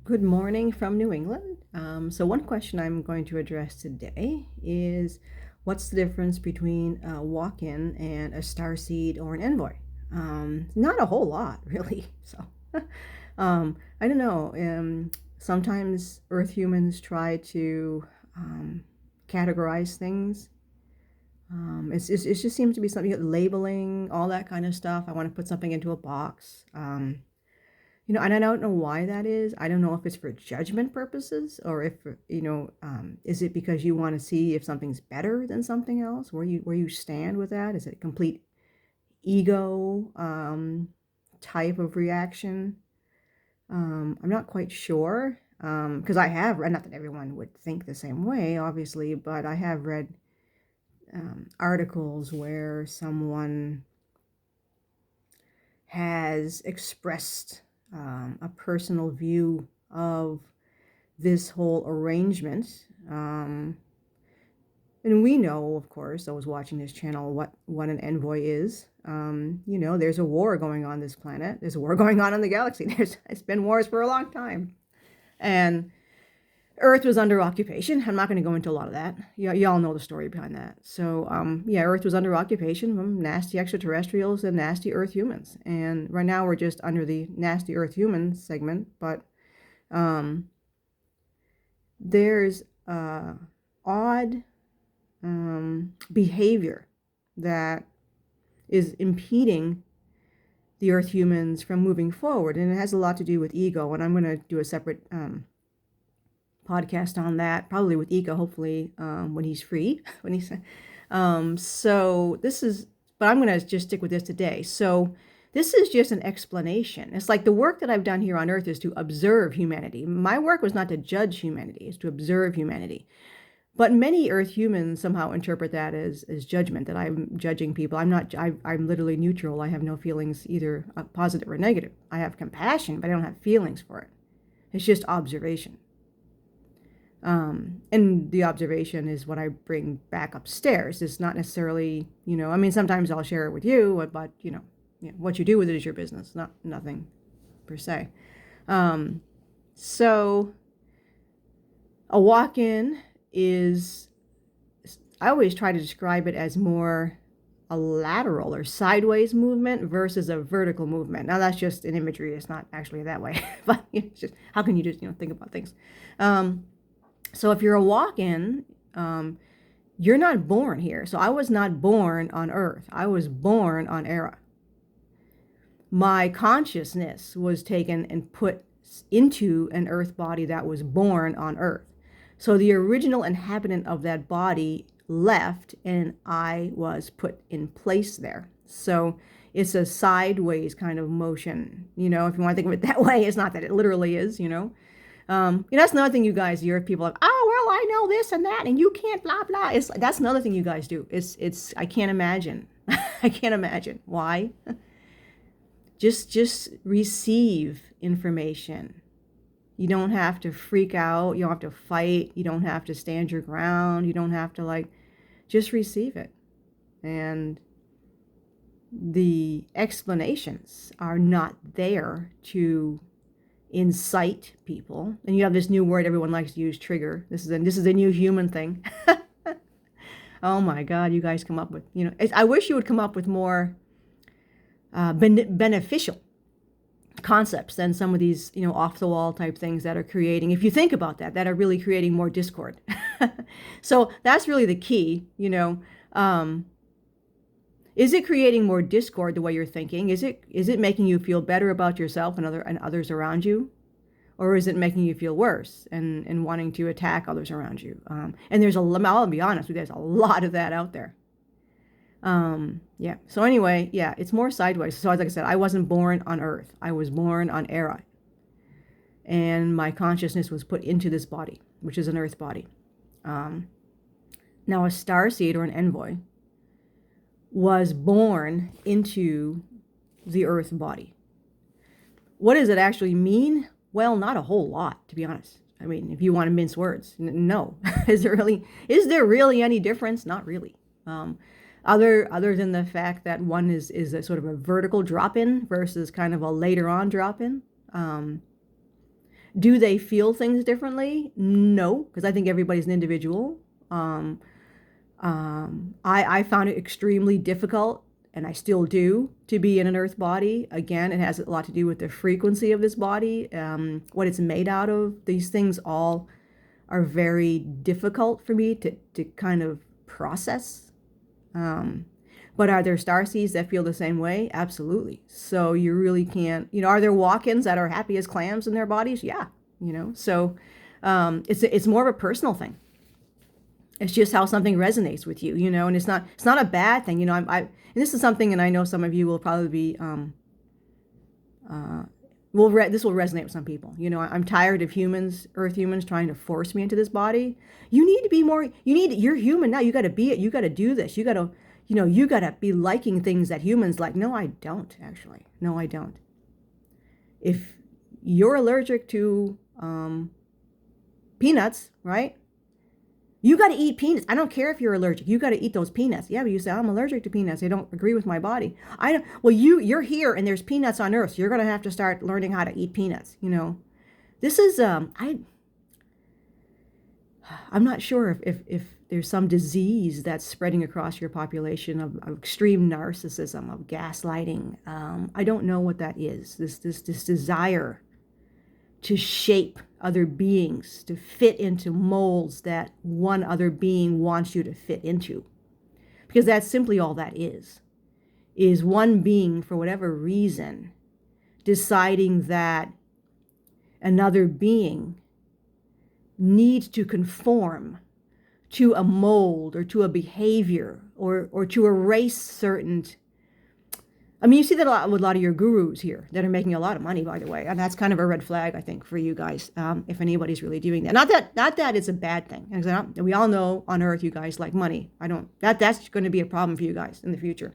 Good morning from New England. So one question I'm going to address today is what's the difference between a walk-in and a starseed or an envoy? Not a whole lot, really. So I don't know. Sometimes Earth humans try to categorize things. It just seems to be something labeling, all that kind of stuff. I want to put something into a box. And I don't know why that is. I don't know if it's for judgment purposes or if, is it because you want to see if something's better than something else, where you stand with that? Is it a complete ego type of reaction? I'm not quite sure because I have read, not that everyone would think the same way, obviously, but I have read articles where someone has expressed a personal view of this whole arrangement. And we know, of course, those watching this channel, what an envoy is. There's a war going on this planet. There's a war going on in the galaxy. It's been wars for a long time. And Earth was under occupation. I'm not going to go into a lot of that. Y'all know the story behind that. So, Earth was under occupation from nasty extraterrestrials and nasty Earth humans. And right now we're just under the nasty Earth humans segment. But there's odd behavior that is impeding the Earth humans from moving forward. And it has a lot to do with ego. And I'm going to do a separate podcast on that, probably with Ika, hopefully, when he's free. So this is, but I'm going to just stick with this today. So this is just an explanation. It's like the work that I've done here on Earth is to observe humanity. My work was not to judge humanity, it's to observe humanity. But many Earth humans somehow interpret that as judgment, that I'm judging people. I'm not, I'm literally neutral. I have no feelings, either positive or negative. I have compassion, but I don't have feelings for it. It's just observation. And the observation is what I bring back upstairs. It's not necessarily, sometimes I'll share it with you, but what you do with it is your business, nothing per se. So a walk-in is, I always try to describe it as more a lateral or sideways movement versus a vertical movement. Now that's just an imagery. It's not actually that way, but it's just, how can you just, think about things? So if you're a walk-in, you're not born here. So I was not born on Earth. I was born on Era. My consciousness was taken and put into an Earth body that was born on Earth. So the original inhabitant of that body left and I was put in place there. So it's a sideways kind of motion, if you want to think of it that way. It's not that it literally is, that's another thing you guys hear. People are like, oh, well, I know this and that, and you can't blah blah. That's another thing you guys do. It's I can't imagine. I can't imagine why. Just receive information. You don't have to freak out. You don't have to fight. You don't have to stand your ground. You don't have to just receive it. And the explanations are not there to incite people. And you have this new word everyone likes to use, trigger. This is a new human thing. Oh my God, you guys come up with, I wish you would come up with more beneficial concepts than some of these, off the wall type things that are creating, if you think about that are really creating more discord. So that's really the key, is it creating more discord the way you're thinking? Is it making you feel better about yourself and others around you? Or is it making you feel worse and wanting to attack others around you? And I'll be honest with you, there's a lot of that out there. So anyway, it's more sideways. So like I said, I wasn't born on Earth. I was born on Era. And my consciousness was put into this body, which is an Earth body. Now a starseed or an envoy was born into the Earth body. What does it actually mean? Well, not a whole lot, to be honest. I mean, if you want to mince words, no. Is there really any difference? Not really. Other than the fact that one is a sort of a vertical drop-in versus kind of a later on drop-in. Do they feel things differently? No, because I think everybody's an individual. I found it extremely difficult, and I still do, to be in an earth body. Again, it has a lot to do with the frequency of this body, what it's made out of. These things all are very difficult for me to kind of process. But are there starseeds that feel the same way? Absolutely. So you really can't, are there walk-ins that are happy as clams in their bodies? Yeah, so it's more of a personal thing. It's just how something resonates with you, and it's not a bad thing. And this is something, and I know some of you will probably be, this will resonate with some people. I'm tired of earth humans trying to force me into this body. You need to be more, you're human now. You got to be it. You got to do this. You got to, you got to be liking things that humans like. No, I don't actually. No, I don't. If you're allergic to, peanuts, right? You got to eat peanuts. I don't care if you're allergic. You got to eat those peanuts. Yeah, but you say, I'm allergic to peanuts. They don't agree with my body. I don't. Well, you're here and there's peanuts on Earth. So you're going to have to start learning how to eat peanuts. This is, I'm not sure if there's some disease that's spreading across your population of extreme narcissism, of gaslighting. I don't know what that is. This desire to shape other beings, to fit into molds that one other being wants you to fit into. Because that's simply all that is one being, for whatever reason, deciding that another being needs to conform to a mold or to a behavior or to erase certain. I mean, you see that a lot with a lot of your gurus here that are making a lot of money, by the way, and that's kind of a red flag, I think, for you guys, if anybody's really doing that. Not that it's a bad thing. We all know on Earth you guys like money. That's going to be a problem for you guys in the future.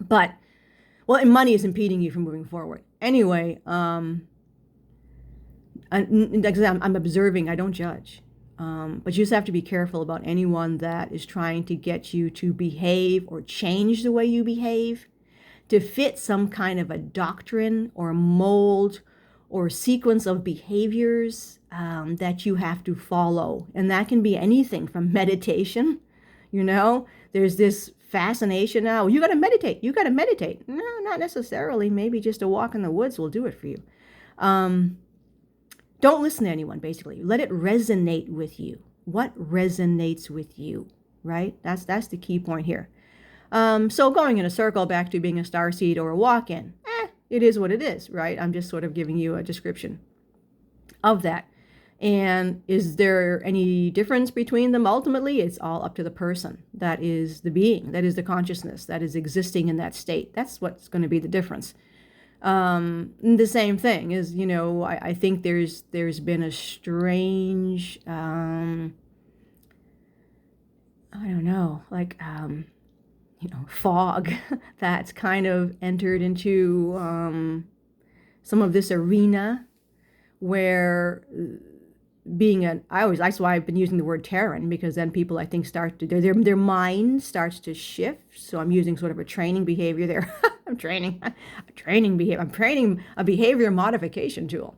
But, and money is impeding you from moving forward. Anyway, I'm observing. I don't judge. But you just have to be careful about anyone that is trying to get you to behave or change the way you behave, to fit some kind of a doctrine or mold or sequence of behaviors that you have to follow. And that can be anything from meditation. There's this fascination now. You got to meditate. You got to meditate. No, not necessarily. Maybe just a walk in the woods will do it for you. Don't listen to anyone, basically. Let it resonate with you. What resonates with you, right? That's the key point here. So going in a circle back to being a starseed or a walk-in, it is what it is, right? I'm just sort of giving you a description of that. And is there any difference between them? Ultimately, it's all up to the person. That is the being, that is the consciousness that is existing in that state. That's what's going to be the difference. The same thing is, I think there's been a strange, I don't know, like, fog that's kind of entered into some of this arena where that's why I've been using the word Terran, because then people, I think, their mind starts to shift. So I'm using sort of a training behavior there. I'm training a behavior modification tool,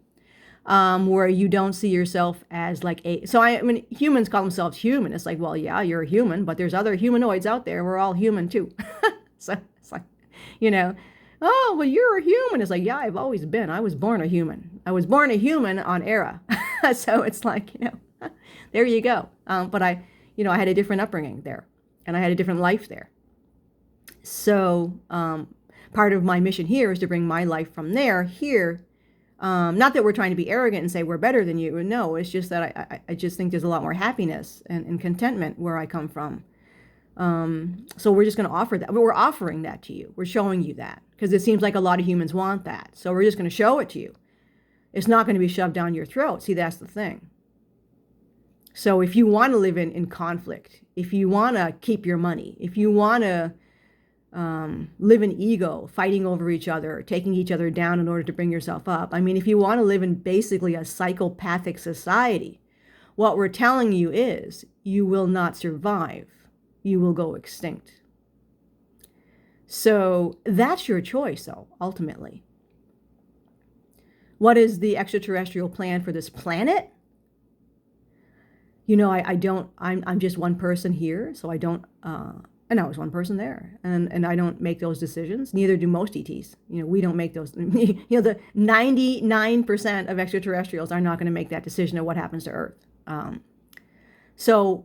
where you don't see yourself as like humans call themselves human. It's like, well, yeah, you're a human, but there's other humanoids out there. We're all human too. So it's like, oh, well, you're a human. It's like, yeah, I've always been. I was born a human. I was born a human on Era. So it's like, there you go. But I had a different upbringing there, and I had a different life there. So part of my mission here is to bring my life from there here. Not that we're trying to be arrogant and say we're better than you. No, it's just that I just think there's a lot more happiness and contentment where I come from. So we're just going to offer that. We're offering that to you. We're showing you that because it seems like a lot of humans want that. So we're just going to show it to you. It's not going to be shoved down your throat. See, that's the thing. So if you want to live in conflict, if you want to keep your money, if you want to live in ego, fighting over each other, taking each other down in order to bring yourself up. If you want to live in basically a psychopathic society, what we're telling you is you will not survive. You will go extinct. So that's your choice, though, ultimately. What is the extraterrestrial plan for this planet? You know, I don't, I'm just one person here, so I don't, and I was one person there, and I don't make those decisions. Neither do most ETs. You know, we don't make those. You know, the 99% of extraterrestrials are not going to make that decision of what happens to Earth. So,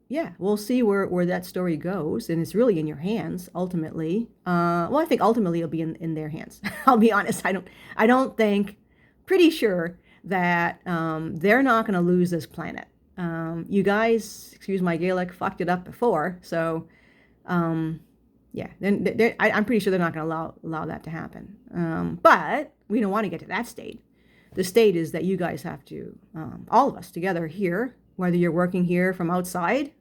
yeah, we'll see where that story goes, and it's really in your hands ultimately. Well, I think ultimately it'll be in their hands. I'll be honest. I don't think. Pretty sure that they're not going to lose this planet. You guys, excuse my Gaelic, fucked it up before, so yeah, then I'm pretty sure they're not going to allow that to happen. But we don't want to get to that state. The state is that you guys have to, all of us together here, whether you're working here from outside,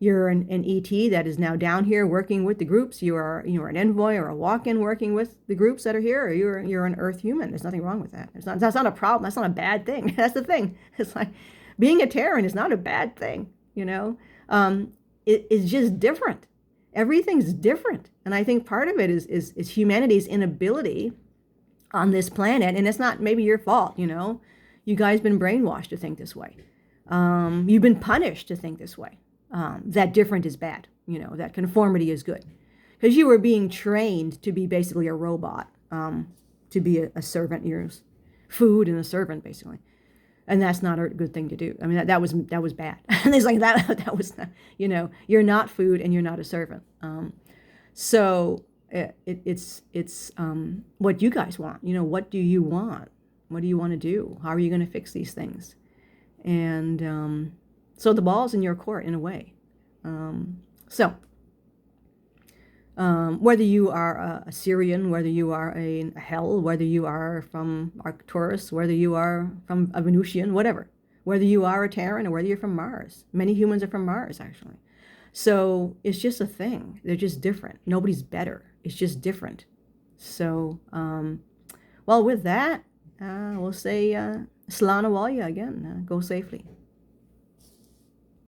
you're an ET that is now down here working with the groups, you're an envoy or a walk-in working with the groups that are here, or you're an Earth human. There's nothing wrong with that. That's not a problem. That's not a bad thing. That's the thing. It's like being a Terran is not a bad thing, you know. It's just different. Everything's different. And I think part of it is humanity's inability on this planet, and it's not maybe your fault, you know. You guys been brainwashed to think this way. You've been punished to think this way. That different is bad, you know, that conformity is good. Because you were being trained to be basically a robot, to be a servant, you're food and a servant, basically. And that's not a good thing to do. I mean, that was bad. And it's like that was not, you know, you're not food and you're not a servant. So it's what you guys want. You know, what do you want? What do you want to do? How are you going to fix these things? And so the ball's in your court in a way. Whether you are a Syrian, whether you are a Hell, whether you are from Arcturus, whether you are from a Venusian, whatever, whether you are a Terran or whether you're from Mars. Many humans are from Mars, actually. So it's just a thing. They're just different. Nobody's better. It's just different. So, well, with that, we'll say Slana Walia again. Go safely.